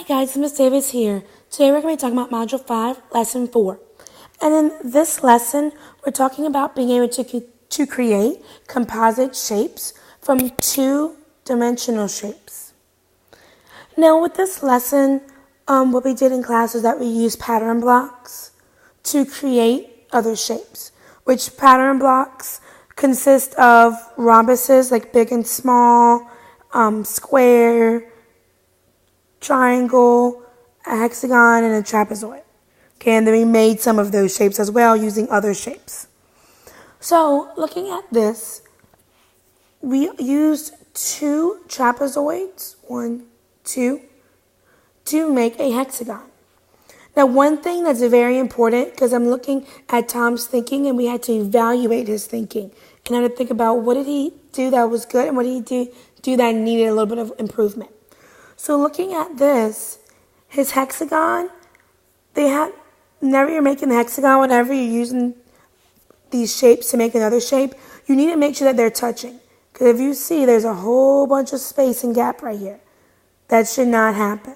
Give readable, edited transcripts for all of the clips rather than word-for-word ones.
Hi guys, Miss Davis here. Today we're going to be talking about Module 5, Lesson 4. And in this lesson, we're talking about being able to create composite shapes from two-dimensional shapes. Now with this lesson, what we did in class is that we used pattern blocks to create other shapes, which pattern blocks consist of rhombuses, like big and small, square, triangle, a hexagon, and a trapezoid. Okay, and then we made some of those shapes as well using other shapes. So, looking at this, we used two trapezoids, 1, 2, to make a hexagon. Now, one thing that's very important, because I'm looking at Tom's thinking, and we had to evaluate his thinking. And I had to think about what did he do that was good, and what did he do that needed a little bit of improvement. So looking at this, his hexagon, whenever you're making the hexagon, whenever you're using these shapes to make another shape, you need to make sure that they're touching. Because if you see, there's a whole bunch of space and gap right here. That should not happen.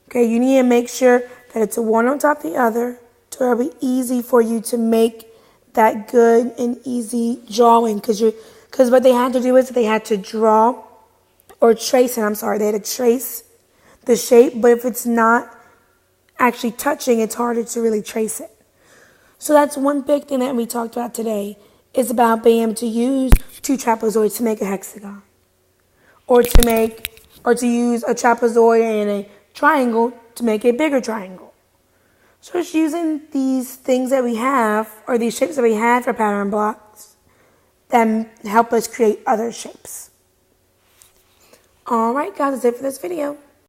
Okay, you need to make sure that it's one on top of the other to where it'll be easy for you to make that good and easy drawing. Because what they had to do is they had to draw or trace it, they had to trace the shape, but if it's not actually touching, it's harder to really trace it. So that's one big thing that we talked about today, is about being able to use two trapezoids to make a hexagon. Or to use a trapezoid and a triangle to make a bigger triangle. So it's using these things that we have, or these shapes that we have for pattern blocks, that help us create other shapes. Alright guys, that's it for this video.